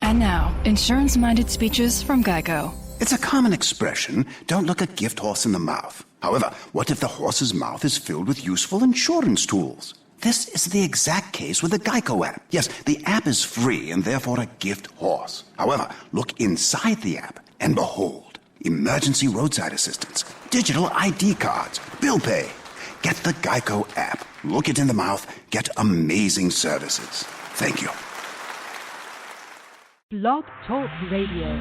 And now, insurance-minded speeches from Geico. It's a common expression, don't look a gift horse in the mouth. However, what if the horse's mouth is filled with useful insurance tools? This is the exact case with the Geico app. Yes, the app is free and therefore a gift horse. However, look inside the app and behold, emergency roadside assistance, digital ID cards, bill pay. Get the Geico app. Look it in the mouth. Get amazing services. Thank you. Blog Talk Radio.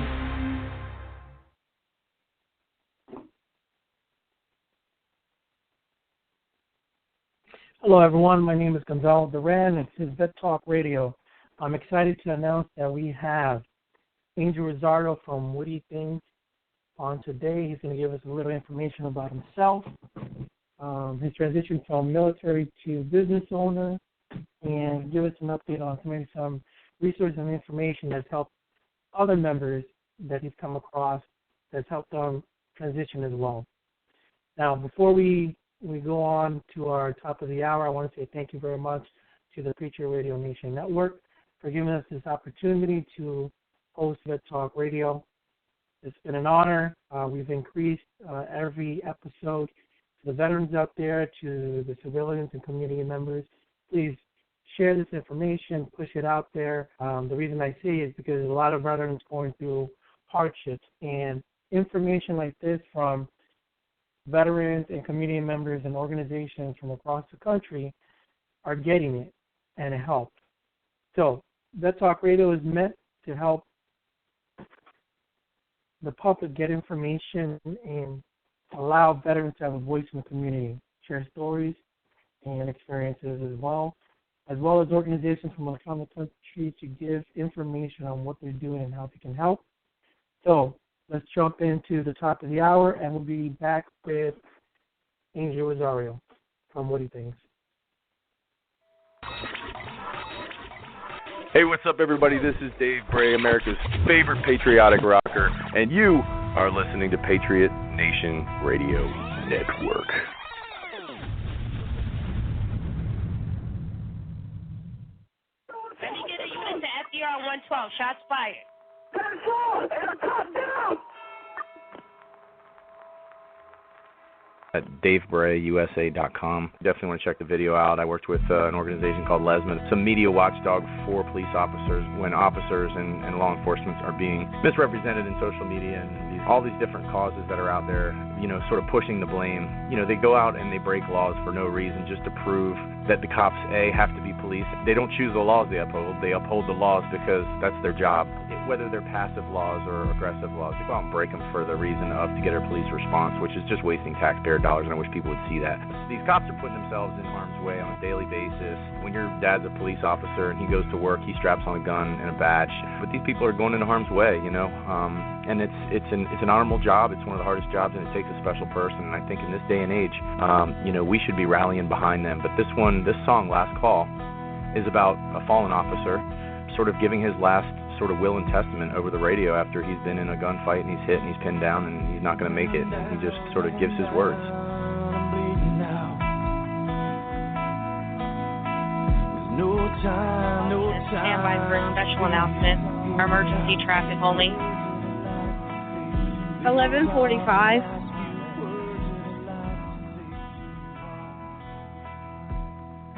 Hello, everyone. My name is Gonzalo Duran. This is Vet Talk Radio. I'm excited to announce that we have Angel Rosario from Woody Things on today. He's going to give us a little information about himself, his transition from military to business owner, and give us an update on some resources and information that's helped other members that he's come across, that's helped them transition as well. Now, before we go on to our top of the hour, I want to say thank you very much to the Patriot Radio Nation Network for giving us this opportunity to host Vet Talk Radio. It's been an honor. We've increased every episode to the veterans out there, to the civilians and community members. Please share this information, push it out there. The reason I say it is because a lot of veterans going through hardships, and information like this from veterans and community members and organizations from across the country are getting it, and it helps. So, Vet Talk Radio is meant to help the public get information and allow veterans to have a voice in the community, share stories and experiences as well as organizations from around the country to give information on what they're doing and how they can help. So let's jump into the top of the hour, and we'll be back with Angel Rosario from Woody Things. Hey, what's up, everybody? This is Dave Bray, America's favorite patriotic rocker, and you are listening to Patriot Nation Radio Network. Let me get a unit to FDR 112. Shots fired. At DaveBrayUSA.com. Definitely want to check the video out. I worked with an organization called Lesman. It's a media watchdog for police officers when officers and law enforcement are being misrepresented in social media and all these different causes that are out there, sort of pushing the blame. They go out and they break laws for no reason just to prove that the cops, A, have to be police. They don't choose the laws they uphold. They uphold the laws because that's their job. Whether they're passive laws or aggressive laws, they go out and break them for the reason of to get a police response, which is just wasting taxpayer dollars, and I wish people would see that. These cops are putting themselves in harm's way on a daily basis. When your dad's a police officer and he goes to work, he straps on a gun and a badge. But these people are going into harm's way, and it's an honorable job. It's one of the hardest jobs, and it takes a special person. And I think in this day and age, we should be rallying behind them. But this song, Last Call, is about a fallen officer sort of giving his last sort of will and testament over the radio after he's been in a gunfight and he's hit and he's pinned down and he's not going to make it. And he just sort of gives his words. Stand by for a special announcement. Emergency traffic only. 11:45.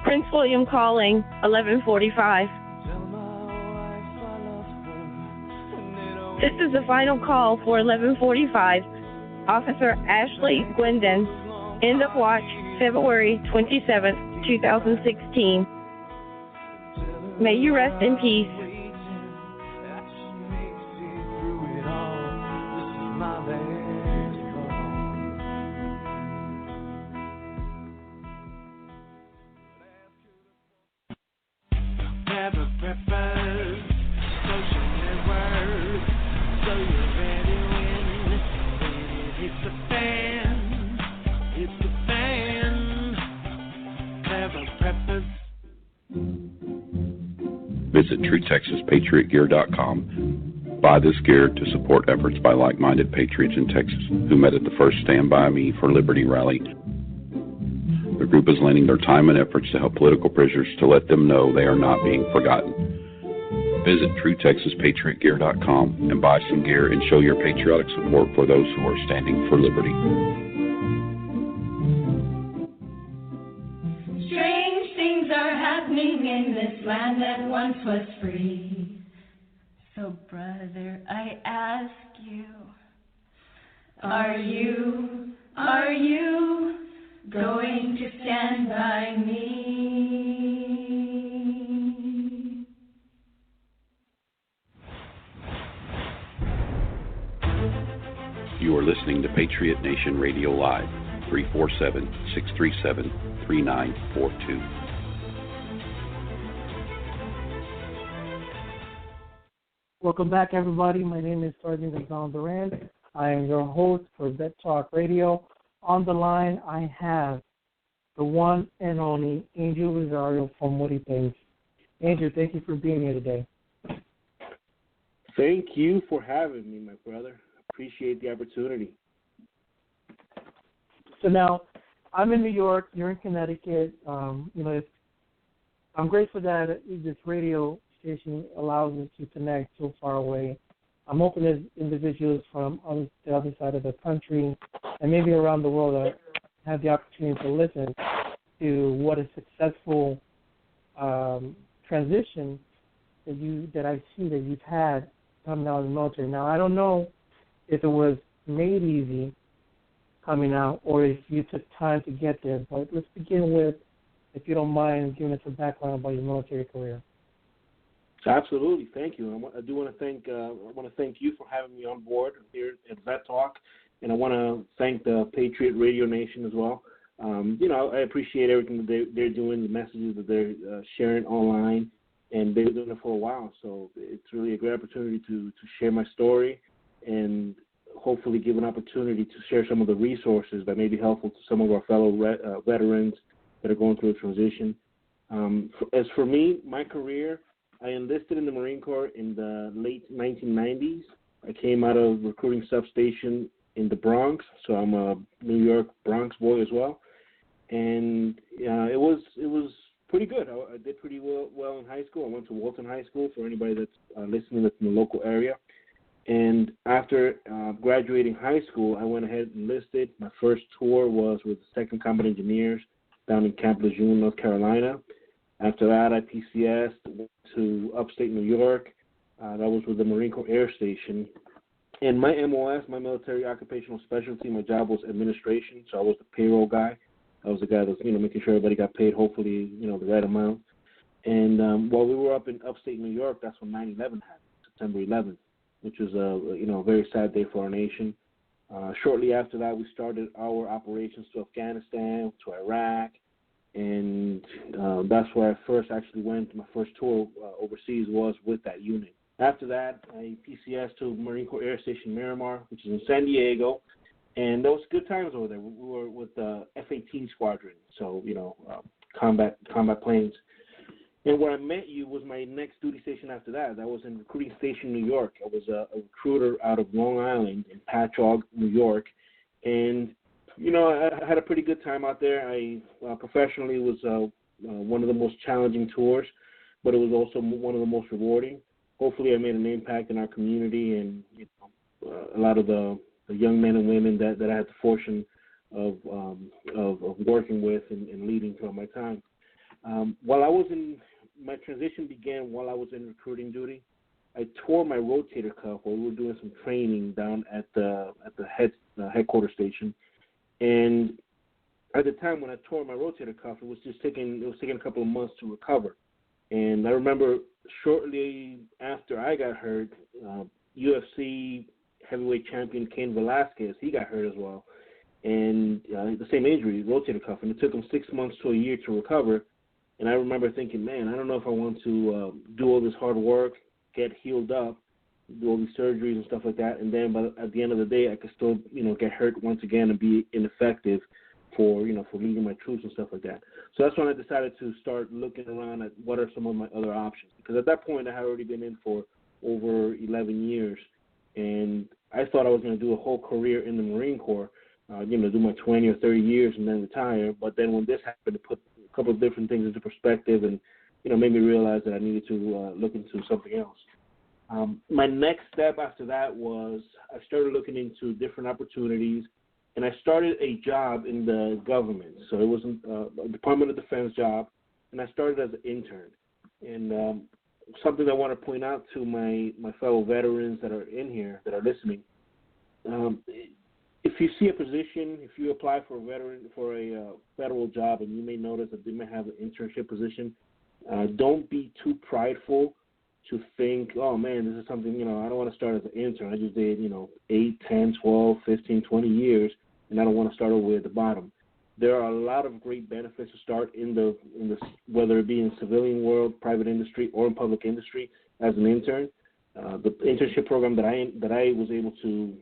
Prince William calling. 11:45. This is the final call for 11:45. Officer Ashley Gwendon. End of watch, February 27th, 2016. May you rest in peace. Visit TrueTexasPatriotGear.com. Buy this gear to support efforts by like-minded patriots in Texas who met at the first Stand By Me for Liberty rally. The group is lending their time and efforts to help political prisoners to let them know they are not being forgotten. Visit TrueTexasPatriotGear.com and buy some gear and show your patriotic support for those who are standing for liberty. Strange things are happening in this land that once was free. So, brother, I ask you, are you going to stand by me? You are listening to Patriot Nation Radio Live, 347-637-3942. Welcome back, everybody. My name is Sergeant Gonzalo Duran. I am your host for Vet Talk Radio. On the line, I have the one and only Angel Rosario from Woody Things. Angel, thank you for being here today. Thank you for having me, my brother. Appreciate the opportunity. So now, I'm in New York. You're in Connecticut. I'm grateful that this radio station allows us to connect so far away. I'm hoping that individuals from the other side of the country and maybe around the world have the opportunity to listen to what a successful transition that I see that you've had coming out of the military. Now, I don't know if it was made easy coming out or if you took time to get there, but let's begin with, if you don't mind, giving us a background about your military career. Absolutely, thank you. I do want to thank you for having me on board here at Vet Talk, and I want to thank the Patriot Radio Nation as well. I appreciate everything that they're doing, the messages that they're sharing online, and they've been doing it for a while. So it's really a great opportunity to share my story and hopefully give an opportunity to share some of the resources that may be helpful to some of our fellow veterans that are going through a transition. As for me, my career, I enlisted in the Marine Corps in the late 1990s. I came out of recruiting substation in the Bronx, so I'm a New York Bronx boy as well. And it was pretty good. I did pretty well in high school. I went to Walton High School for anybody that's listening that's in the local area. And after graduating high school, I went ahead and enlisted. My first tour was with the 2nd Combat Engineers down in Camp Lejeune, North Carolina. After that, I PCS'd, went to upstate New York. That was with the Marine Corps Air Station. And my MOS, my military occupational specialty, my job was administration, so I was the payroll guy. I was the guy that was, making sure everybody got paid, hopefully, the right amount. And while we were up in upstate New York, that's when 9/11 happened, September 11th, which was a very sad day for our nation. Shortly after that, we started our operations to Afghanistan, to Iraq, and that's where I first actually went. My first tour overseas was with that unit. After that, I PCS'd to Marine Corps Air Station Miramar, which is in San Diego, and there was good times over there. We were with the F-18 squadron, so combat planes. And where I met you was my next duty station after that. That was in Recruiting Station, New York. I was a recruiter out of Long Island in Patchogue, New York, and I had a pretty good time out there. I professionally was one of the most challenging tours, but it was also one of the most rewarding. Hopefully, I made an impact in our community and a lot of the young men and women that I had the fortune of working with and leading throughout my time. My transition began while I was in recruiting duty. I tore my rotator cuff while we were doing some training down at the headquarters station. And at the time when I tore my rotator cuff, it was taking a couple of months to recover. And I remember shortly after I got hurt, UFC heavyweight champion Cain Velasquez, he got hurt as well. And the same injury, rotator cuff, and it took him 6 months to a year to recover. And I remember thinking, man, I don't know if I want to do all this hard work, get healed up, do all these surgeries and stuff like that, and then at the end of the day, I could still, get hurt once again and be ineffective for leading my troops and stuff like that. So that's when I decided to start looking around at what are some of my other options. Because at that point, I had already been in for over 11 years, and I thought I was going to do a whole career in the Marine Corps, do my 20 or 30 years and then retire. But then when this happened, to put a couple of different things into perspective and made me realize that I needed to look into something else. My next step after that was I started looking into different opportunities, and I started a job in the government. So it was a Department of Defense job, and I started as an intern. And something I want to point out to my fellow veterans that are in here, that are listening, if you see a position, if you apply for a federal job, and you may notice that they may have an internship position, don't be too prideful to think, oh, man, this is something, I don't want to start as an intern. I just did, 8, 10, 12, 15, 20 years, and I don't want to start over at the bottom. There are a lot of great benefits to start in the whether it be in civilian world, private industry, or in public industry as an intern. The internship program that I was able to,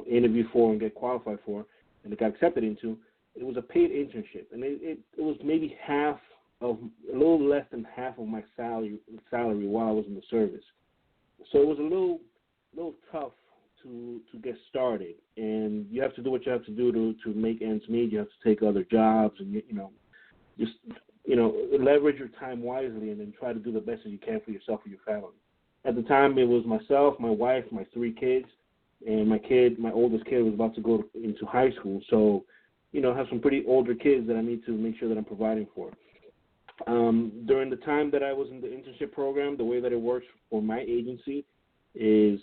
interview for and get qualified for and got accepted into, it was a paid internship, and it was maybe a little less than half of my salary while I was in the service. So it was a little tough to get started, and you have to do what you have to do to make ends meet. You have to take other jobs, and just leverage your time wisely, and then try to do the best that you can for yourself and your family. At the time, it was myself, my wife, my 3 kids, and my oldest kid was about to go into high school. So, I have some pretty older kids that I need to make sure that I'm providing for. During the time that I was in the internship program, the way that it works for my agency is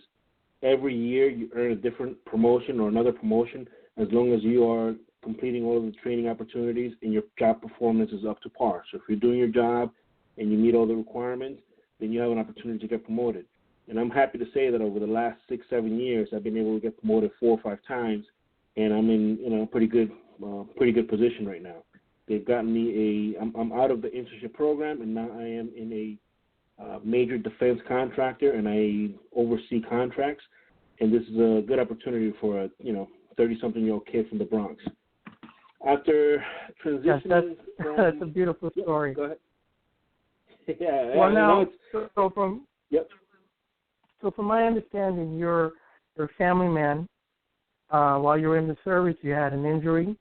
every year you earn a different promotion or another promotion as long as you are completing all of the training opportunities and your job performance is up to par. So if you're doing your job and you meet all the requirements, then you have an opportunity to get promoted. And I'm happy to say that over the last 6-7 years, I've been able to get promoted 4 or 5 times, and I'm in a pretty good position right now. They've gotten me I'm out of the internship program, and now I am in a major defense contractor, and I oversee contracts. And this is a good opportunity for a 30-something-year-old kid from the Bronx. After transitioning, that's a beautiful story. Go ahead. Yeah. Well, now, so from my understanding, you're a family man. While you were in the service, you had an injury,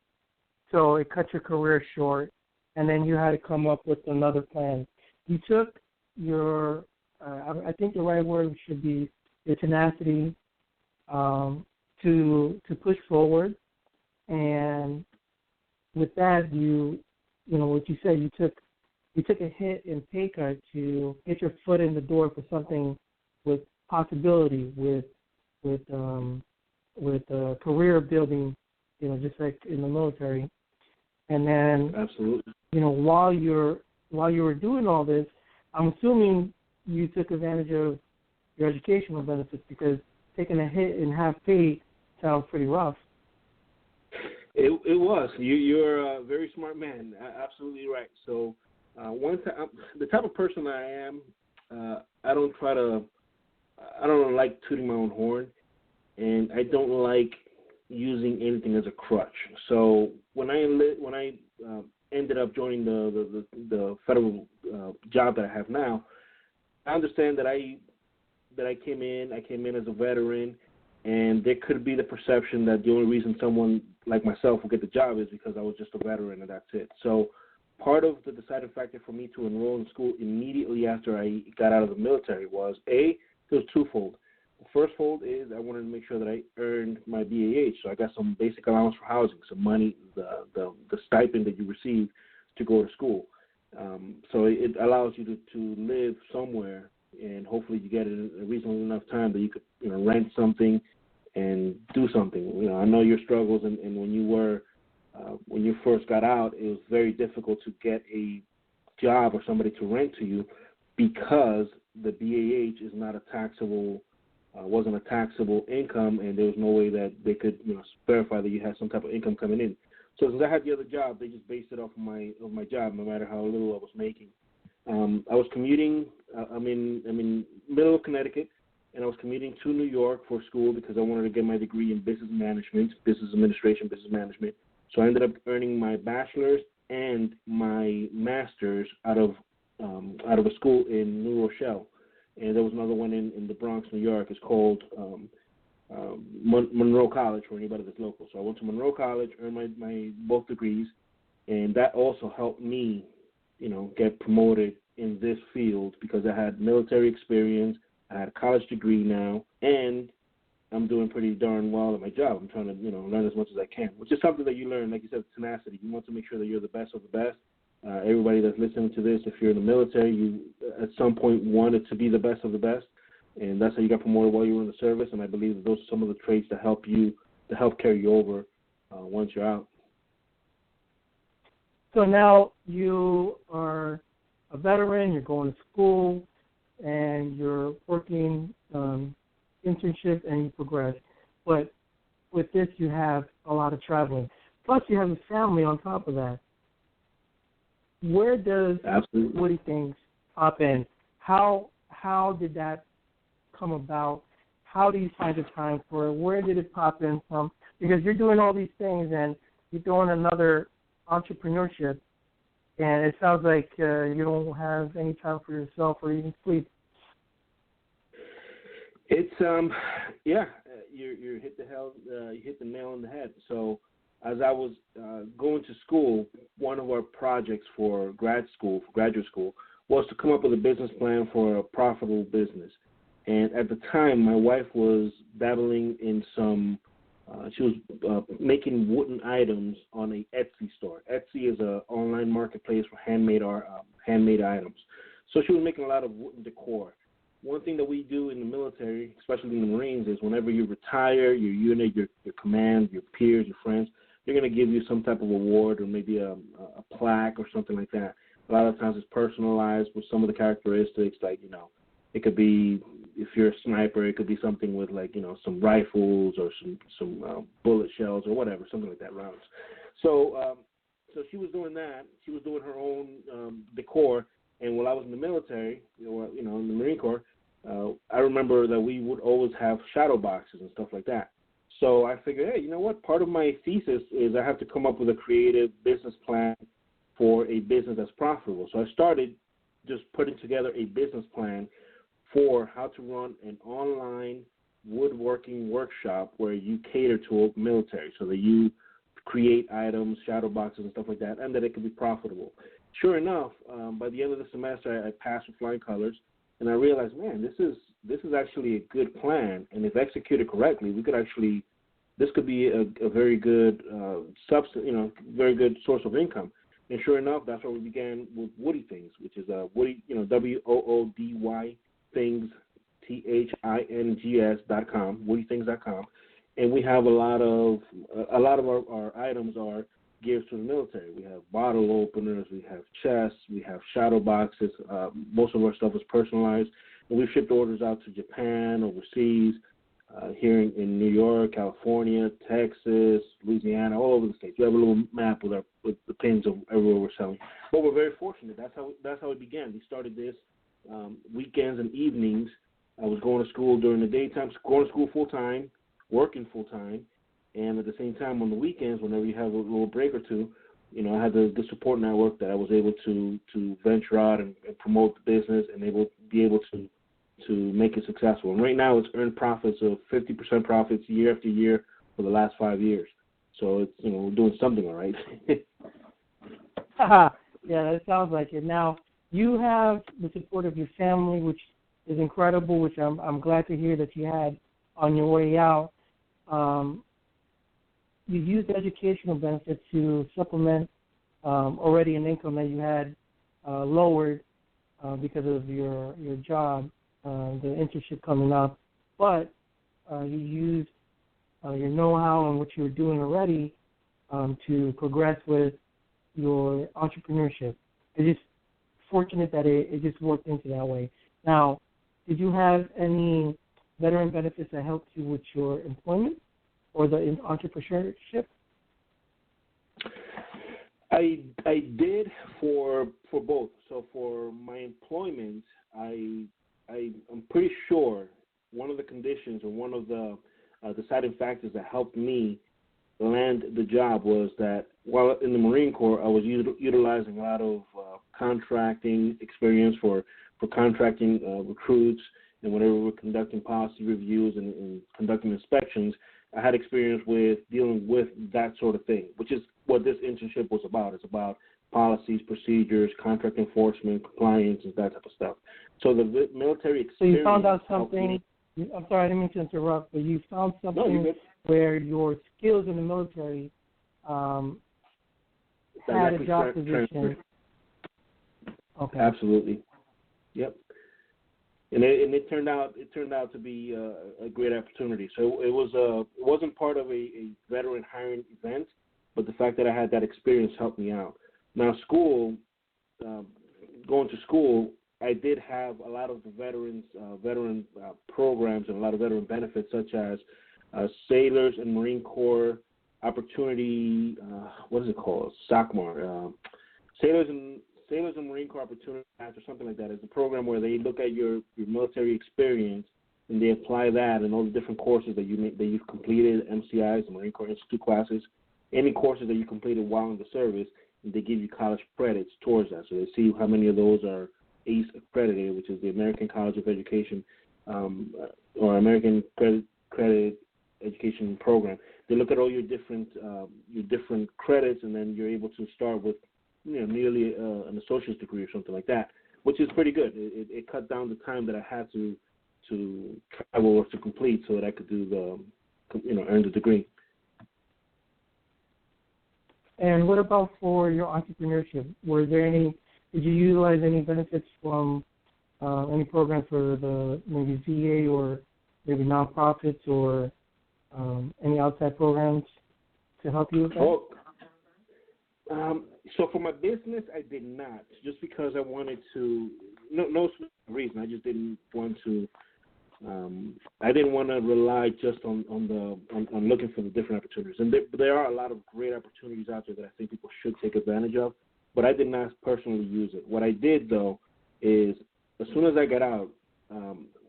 so it cut your career short, and then you had to come up with another plan. You took your, I think the right word should be your tenacity to push forward, and with that, what you said, you took a hit and pay cut to get your foot in the door for something with possibility, with career building, just like in the military. And then, absolutely, while you were doing all this, I'm assuming you took advantage of your educational benefits, because taking a hit and half pay sounds pretty rough. It was. You're a very smart man. Absolutely right. So, the type of person I am, I don't like tooting my own horn, and I don't like using anything as a crutch. So when I ended up joining the federal job that I have now, I understand that I came in as a veteran, and there could be the perception that the only reason someone like myself will get the job is because I was just a veteran and that's it. So part of the deciding factor for me to enroll in school immediately after I got out of the military was, it was twofold. The first fold is I wanted to make sure that I earned my BAH, so I got some basic allowance for housing, some money, the stipend that you receive to go to school. So it allows you to live somewhere, and hopefully you get it in a reasonable enough time that you could rent something and do something. I know your struggles, and when you first got out, it was very difficult to get a job or somebody to rent to you because the BAH is not a taxable. Wasn't a taxable income, and there was no way that they could verify that you had some type of income coming in. So since I had the other job, they just based it off of my job, no matter how little I was making. I was commuting. I'm in middle of Connecticut, and I was commuting to New York for school because I wanted to get my degree in business management, business administration, business management. So I ended up earning my bachelor's and my master's out of a school in New Rochelle. And there was another one in the Bronx, New York. It's called Monroe College, for anybody that's local. So I went to Monroe College, earned my both degrees, and that also helped me, get promoted in this field because I had military experience, I had a college degree now, and I'm doing pretty darn well at my job. I'm trying to, learn as much as I can, which is something that you learn, like you said, tenacity. You want to make sure that you're the best of the best. Everybody that's listening to this, if you're in the military, you at some point wanted to be the best of the best, and that's how you got promoted while you were in the service. And I believe that those are some of the traits that help carry you over once you're out. So now you are a veteran, you're going to school, and you're working internship, and you progress. But with this, you have a lot of traveling. Plus, you have a family on top of that. Where does Woody Things pop in? How did that come about? How do you find the time for it? Where did it pop in from? Because you're doing all these things, and you're doing another entrepreneurship, and it sounds like you don't have any time for yourself or even sleep. It's you hit the nail on the head. So as I was going to school, one of our projects for graduate school, was to come up with a business plan for a profitable business. And at the time, my wife was dabbling in some. She was making wooden items on a Etsy store. Etsy is an online marketplace for handmade items. So she was making a lot of wooden decor. One thing that we do in the military, especially in the Marines, is whenever you retire, your unit, your command, your peers, your friends, they're going to give you some type of award or maybe a plaque or something like that. A lot of times it's personalized with some of the characteristics, like, it could be, if you're a sniper, it could be something with, like, some rifles or some bullet shells or whatever, something like that, rounds. So she was doing that. She was doing her own decor. And while I was in the military, in the Marine Corps, I remember that we would always have shadow boxes and stuff like that. So I figured, hey, you know what? Part of my thesis is I have to come up with a creative business plan for a business that's profitable. So I started just putting together a business plan for how to run an online woodworking workshop where you cater to a military, so that you create items, shadow boxes, and stuff like that, and that it can be profitable. Sure enough, by the end of the semester, I passed with flying colors, and I realized, man, this is actually a good plan, and if executed correctly, this could be a very good very good source of income. And sure enough, that's where we began with Woody Things, which is Woody, WOODY Things, THINGS.com, WoodyThings.com, and we have a lot of our items are geared to the military. We have bottle openers, we have chests, we have shadow boxes. Most of our stuff is personalized, and we've shipped orders out to Japan, overseas, here in New York, California, Texas, Louisiana, all over the states. We have a little map with the pins of everywhere we're selling. But we're very fortunate. That's how it began. We started this weekends and evenings. I was going to school during the daytime, going to school full time, working full time, and at the same time on the weekends, whenever you have a little break or two, I had the support network that I was able to venture out and promote the business and be able to make it successful. And right now it's earned profits of 50% profits year after year for the last 5 years. So it's, we're doing something all right. Yeah, that sounds like it. Now, you have the support of your family, which is incredible, which I'm glad to hear that you had on your way out. You used educational benefits to supplement already an income that you had lowered because of your job, the internship coming up, but you used your know-how and what you were doing already to progress with your entrepreneurship. It's just fortunate that it just worked into that way. Now, did you have any veteran benefits that helped you with your employment or the entrepreneurship? I did for both. So for my employment, I'm pretty sure one of the conditions or one of the deciding factors that helped me land the job was that while in the Marine Corps, I was utilizing a lot of contracting experience for contracting recruits, and whenever we were conducting policy reviews and conducting inspections, I had experience with dealing with that sort of thing, which is what this internship was about. It's about policies, procedures, contract enforcement, compliance, and that type of stuff. So the military experience. So you found out something. I'm sorry, I didn't mean to interrupt, but you found something where your skills in the military had a job position. Okay. Absolutely. Yep. And it turned out to be a great opportunity. So it wasn't part of a veteran hiring event, but the fact that I had that experience helped me out. Now, going to school, I did have a lot of the veteran programs and a lot of veteran benefits, such as Sailors and Marine Corps Opportunity. What is it called? SOCMAR. Sailors and Marine Corps Opportunity Act, or something like that. It's a program where they look at your military experience and they apply that and all the different courses that you've completed, MCIs, the Marine Corps Institute classes, any courses that you completed while in the service, and they give you college credits towards that. So they see how many of those are ACE accredited, which is the American College of Education, or American Credit Education Program. They look at all your different credits, and then you're able to start with nearly an associate's degree or something like that, which is pretty good. It cut down the time that I had to travel or to complete so that I could do earn the degree. And what about for your entrepreneurship? Did you utilize any benefits from any programs for the maybe VA or maybe nonprofits or any outside programs to help you with that? So for my business, I did not, just because I wanted to. No reason. I just didn't want to. I didn't want to rely just on looking for the different opportunities. And there are a lot of great opportunities out there that I think people should take advantage of. But I did not personally use it. What I did, though, is as soon as I got out,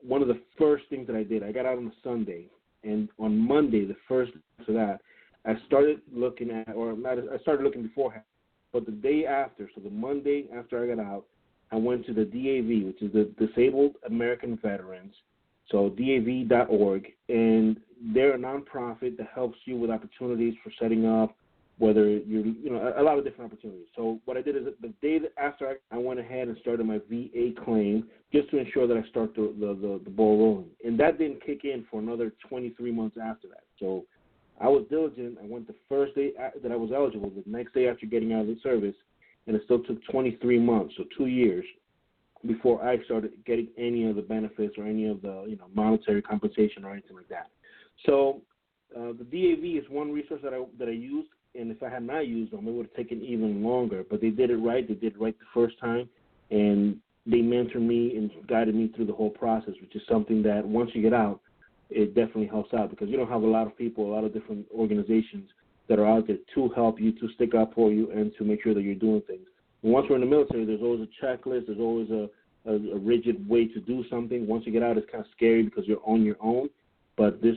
one of the first things that I did, I got out on a Sunday, and on Monday, the first after that, I started looking at, I started looking beforehand, but the day after, so the Monday after I got out, I went to the DAV, which is the Disabled American Veterans, so DAV.org, and they're a nonprofit that helps you with opportunities for setting up, whether a lot of different opportunities. So what I did is the day after I went ahead and started my VA claim just to ensure that I start the ball rolling. And that didn't kick in for another 23 months after that. So I was diligent. I went the first day that I was eligible, the next day after getting out of the service, and it still took 23 months, so 2 years, before I started getting any of the benefits or any of the monetary compensation or anything like that. So the DAV is one resource that I used. And if I had not used them, it would have taken even longer. But they did it right. They did it right the first time. And they mentored me and guided me through the whole process, which is something that once you get out, it definitely helps out because you don't have a lot of people, a lot of different organizations that are out there to help you, to stick up for you, and to make sure that you're doing things. And once we're in the military, there's always a checklist. There's always a rigid way to do something. Once you get out, it's kind of scary because you're on your own. But this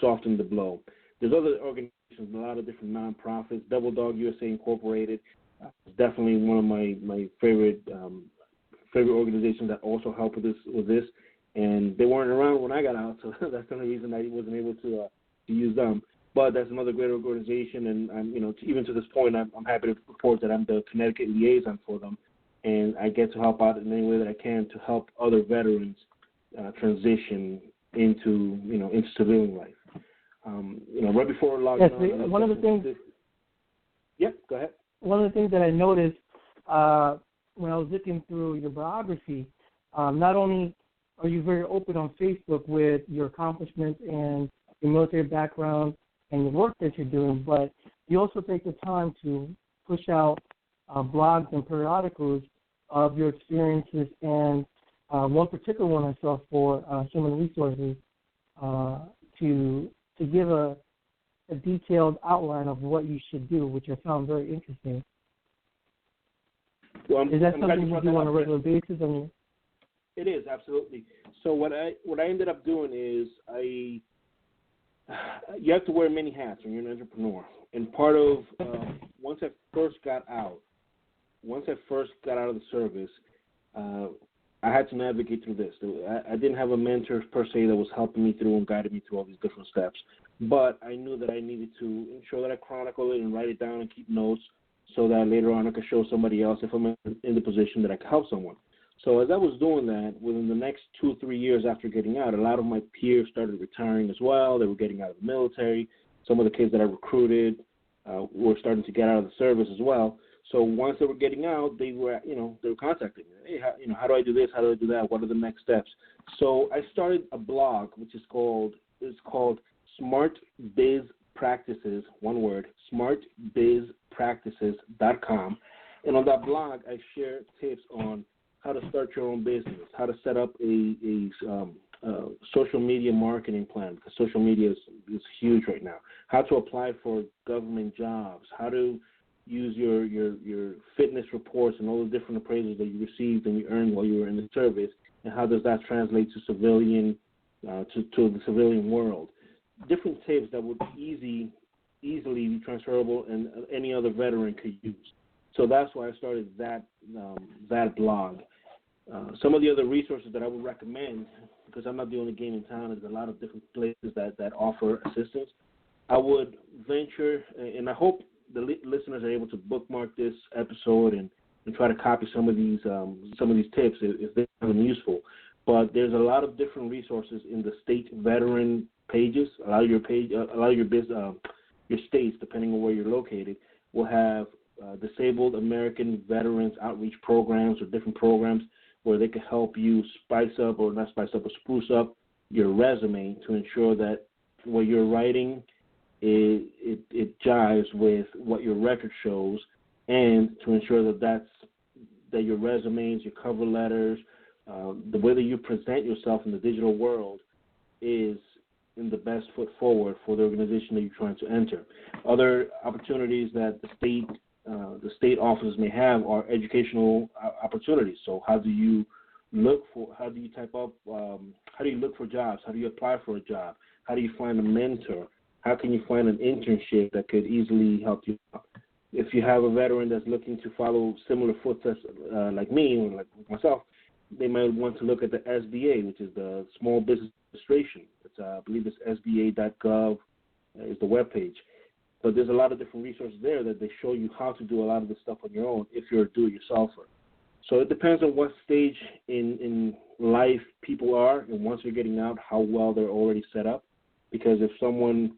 softened the blow. There's other organizations, a lot of different nonprofits. Double Dog USA Incorporated is definitely one of my favorite organizations that also help with this. And they weren't around when I got out, so that's the only reason I wasn't able to use them. But that's another great organization, and I'm, even to this point, I'm happy to report that I'm the Connecticut liaison for them, and I get to help out in any way that I can to help other veterans transition into civilian life. Right before lockdown. Yes, one of the things. Yeah, go ahead. One of the things that I noticed when I was looking through your biography, not only are you very open on Facebook with your accomplishments and your military background and the work that you're doing, but you also take the time to push out blogs and periodicals of your experiences. And one particular one I saw for Human Resources to give a detailed outline of what you should do, which I found very interesting. Well, is that something you do on a regular basis? It is, absolutely. So what I ended up doing is you have to wear many hats when you're an entrepreneur. And part of once I first got out of the service, I had to navigate through this. I didn't have a mentor per se that was helping me through and guiding me through all these different steps. But I knew that I needed to ensure that I chronicle it and write it down and keep notes so that later on I could show somebody else if I'm in the position that I could help someone. So as I was doing that, within the next 2 or 3 years after getting out, a lot of my peers started retiring as well. They were getting out of the military. Some of the kids that I recruited were starting to get out of the service as well. So once they were getting out, they were contacting me. Hey, how do I do this? How do I do that? What are the next steps? So I started a blog, which is called Smart Biz Practices, one word, smartbizpractices.com. And on that blog, I share tips on how to start your own business, how to set up a social media marketing plan, because social media is huge right now, how to apply for government jobs, how to use your fitness reports and all the different appraisals that you received and you earned while you were in the service, and how does that translate to civilian to the civilian world. Different tips that would easily be transferable and any other veteran could use. So that's why I started that blog. Some of the other resources that I would recommend, because I'm not the only game in town, there's a lot of different places that offer assistance. I would venture, and I hope the listeners are able to bookmark this episode and try to copy some of these tips if they find them useful. But there's a lot of different resources in the state veteran pages. A lot of your states, depending on where you're located, will have disabled American veterans outreach programs or different programs where they can help you spruce up your resume to ensure that what you're writing it jives with what your record shows, and to ensure that your resumes, your cover letters, the way that you present yourself in the digital world is in the best foot forward for the organization that you're trying to enter. Other opportunities that the state offices may have are educational opportunities. So how do you look for jobs? How do you apply for a job? How do you find a mentor? How can you find an internship that could easily help you out? If you have a veteran that's looking to follow similar footsteps like me or like myself, they might want to look at the SBA, which is the Small Business Administration. I believe it's sba.gov is the webpage. But there's a lot of different resources there that they show you how to do a lot of this stuff on your own if you're a do-it-yourselfer. So it depends on what stage in life people are, and once they're getting out, how well they're already set up. Because if someone,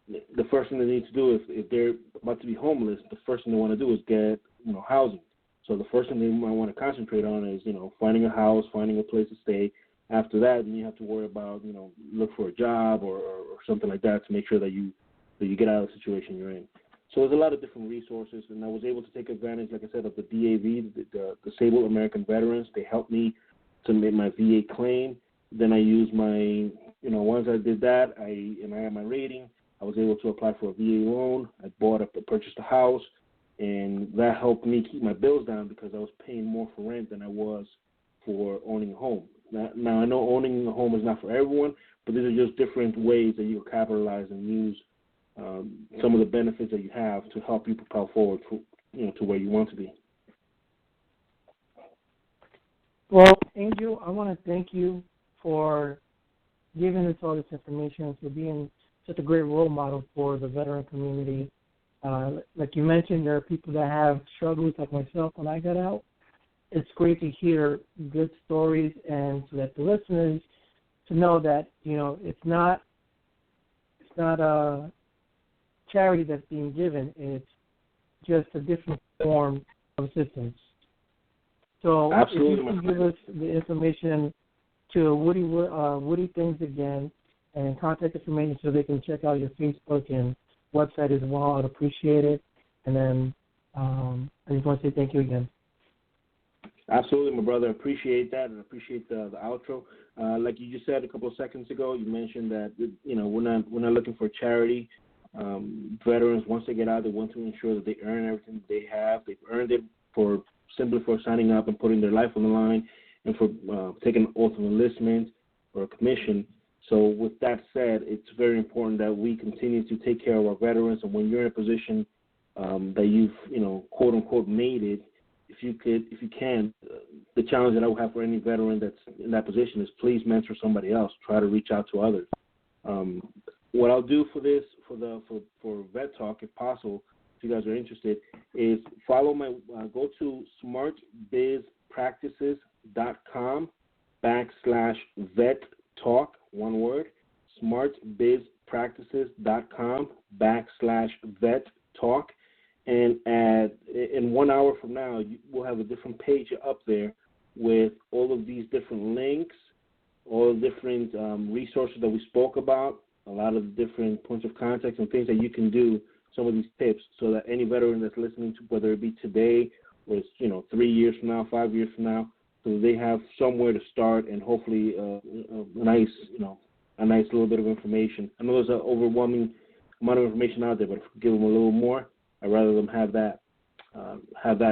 the first thing they need to do if they're about to be homeless, the first thing they want to do is get housing. So the first thing they might want to concentrate on is finding a house, finding a place to stay. After that, then you have to worry about look for a job or something like that to make sure that you get out of the situation you're in. So there's a lot of different resources, and I was able to take advantage, like I said, of the DAV, the Disabled American Veterans. They helped me to make my VA claim. Then I used my, once I did that, I had my rating, I was able to apply for a VA loan. I purchased a house, and that helped me keep my bills down because I was paying more for rent than I was for owning a home. Now I know owning a home is not for everyone, but these are just different ways that you can capitalize and use some of the benefits that you have to help you propel forward to where you want to be. Well, Angel, I want to thank you for giving us all this information, for being such a great role model for the veteran community. Like you mentioned, there are people that have struggles like myself when I got out. It's great to hear good stories and to let the listeners to know that, it's not a charity that's being given. It's just a different form of assistance. So absolutely, if you can give us the information to Woody Things again and contact information so they can check out your Facebook and website as well, I'd appreciate it. And then I just want to say thank you again. Absolutely, my brother. Appreciate that, and appreciate the outro. Like you just said a couple of seconds ago, you mentioned that we're not looking for charity. Veterans, once they get out, they want to ensure that they earn everything they have. They've earned it simply for signing up and putting their life on the line, and for taking an oath of enlistment or a commission. So with that said, it's very important that we continue to take care of our veterans. And when you're in a position that you've quote unquote made it, if you can, the challenge that I would have for any veteran that's in that position is please mentor somebody else. Try to reach out to others. What I'll do for this, for Vet Talk, if possible, if you guys are interested, is follow my, go to smartbizpractices.com/vet talk, one word, smartbizpractices.com/vet talk. And in 1 hour from now, we'll have a different page up there with all of these different links, all the different resources that we spoke about, a lot of the different points of contact and things that you can do, some of these tips, so that any veteran that's listening to, whether it be today or it's, 3 years from now, 5 years from now, so they have somewhere to start and hopefully a nice little bit of information. I know there's an overwhelming amount of information out there, but if we give them a little more, I'd rather them have that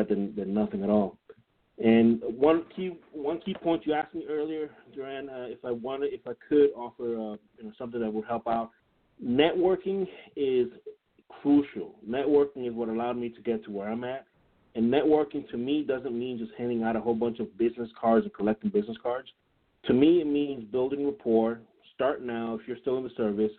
than nothing at all. And one key point you asked me earlier, Duran, if I could offer something that would help out. Networking is crucial. Networking is what allowed me to get to where I'm at. And networking to me doesn't mean just handing out a whole bunch of business cards and collecting business cards. To me, it means building rapport. Start now if you're still in the service.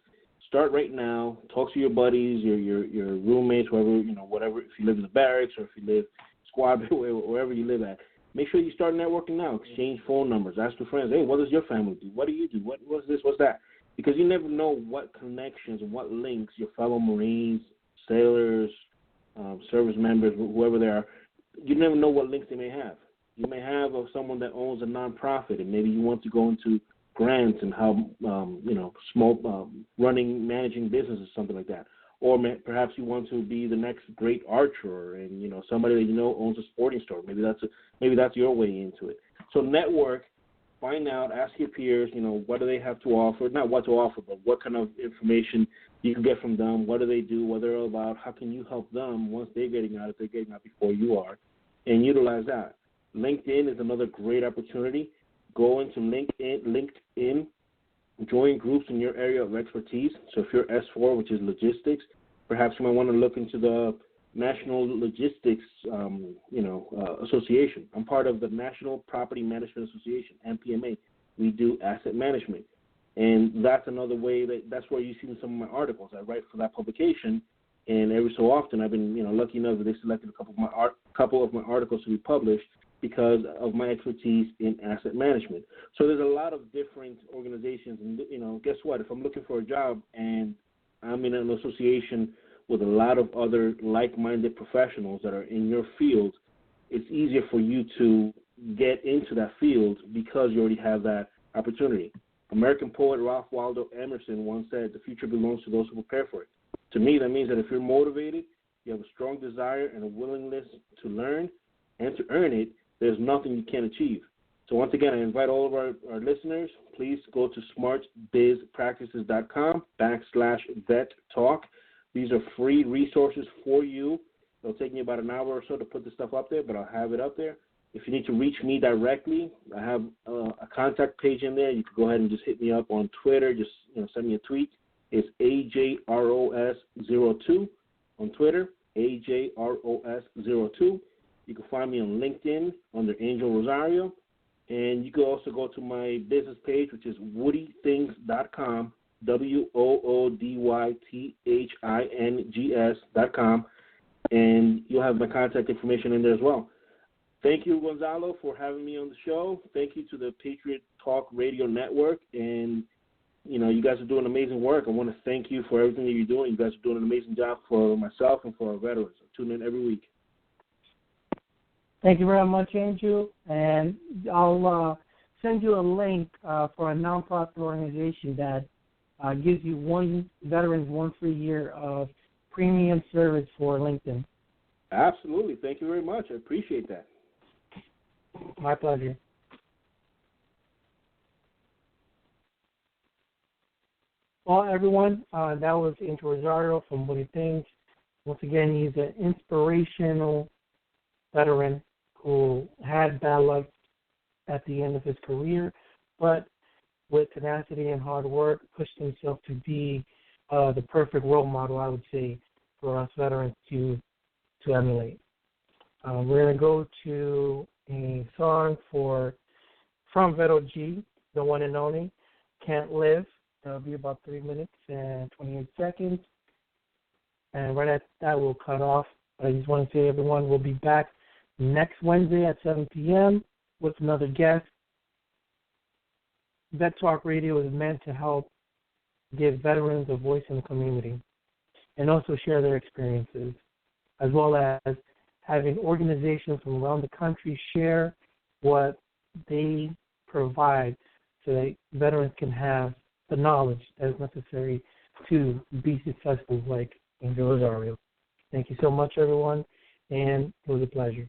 Start right now. Talk to your buddies, your roommates, whoever, whatever. If you live in the barracks or if you live squad, wherever you live at. Make sure you start networking now. Exchange phone numbers. Ask your friends, hey, what does your family do? What do you do? What's this? What's that? Because you never know what connections and what links your fellow Marines, sailors, service members, whoever they are, you never know what links they may have. You may have someone that owns a nonprofit, and maybe you want to go into grants and how, small managing businesses, something like that. Or perhaps you want to be the next great archer, and somebody that owns a sporting store. Maybe that's your way into it. So network, find out, ask your peers. What do they have to offer? Not what to offer, but what kind of information you can get from them. What do they do? What they're about? How can you help them once they're getting out? If they're getting out before you are, and utilize that. LinkedIn is another great opportunity. Go into LinkedIn. Join groups in your area of expertise. So if you're S4, which is logistics, perhaps you might want to look into the National Logistics, Association. I'm part of the National Property Management Association, NPMA. We do asset management, and that's another way that's where you see some of my articles. I write for that publication, and every so often I've been, lucky enough that they selected a couple of my articles to be published because of my expertise in asset management. So there's a lot of different organizations, and guess what? If I'm looking for a job and I'm in an association with a lot of other like-minded professionals that are in your field, it's easier for you to get into that field because you already have that opportunity. American poet Ralph Waldo Emerson once said, "The future belongs to those who prepare for it." To me, that means that if you're motivated, you have a strong desire and a willingness to learn and to earn it, there's nothing you can't achieve. So once again, I invite all of our listeners, please go to smartbizpractices.com/vet talk. These are free resources for you. It'll take me about an hour or so to put this stuff up there, but I'll have it up there. If you need to reach me directly, I have a contact page in there. You can go ahead and just hit me up on Twitter. Just send me a tweet. It's AJROS02 on Twitter, AJROS02. You can find me on LinkedIn under Angel Rosario. And you can also go to my business page, which is woodythings.com, WOODYTHINGS.com, and you'll have my contact information in there as well. Thank you, Gonzalo, for having me on the show. Thank you to the Patriot Talk Radio Network, and you guys are doing amazing work. I want to thank you for everything that you're doing. You guys are doing an amazing job for myself and for our veterans. I tune in every week. Thank you very much, Angel. And I'll send you a link for a nonprofit organization that gives you veterans 1 free year of premium service for LinkedIn. Absolutely. Thank you very much. I appreciate that. My pleasure. Well, everyone, that was Angel Rosario from Woody Things. Once again, he's an inspirational veteran who had bad luck at the end of his career, but with tenacity and hard work, pushed himself to be the perfect role model, I would say, for us veterans to emulate. We're going to go to a song from Veto G, the one and only, Can't Live. That'll be about 3 minutes and 28 seconds. And right at that, we'll cut off. I just want to say, everyone, we'll be back next Wednesday at 7 p.m. with another guest. Vet Talk Radio is meant to help give veterans a voice in the community and also share their experiences, as well as having organizations from around the country share what they provide so that veterans can have the knowledge that is necessary to be successful like Angel Rosario. Thank you so much, everyone, and it was a pleasure.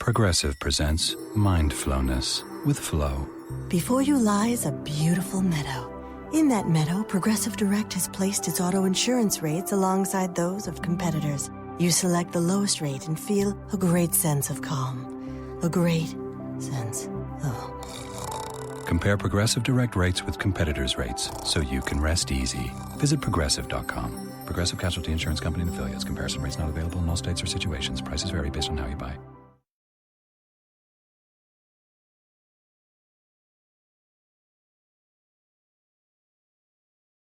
Progressive presents Mindfulness with Flow. Before you lies a beautiful meadow. In that meadow, Progressive Direct has placed its auto insurance rates alongside those of competitors. You select the lowest rate and feel a great sense of calm. A great sense of... Compare Progressive Direct rates with competitors' rates so you can rest easy. Visit Progressive.com. Progressive Casualty Insurance Company and Affiliates. Comparison rates not available in all states or situations. Prices vary based on how you buy.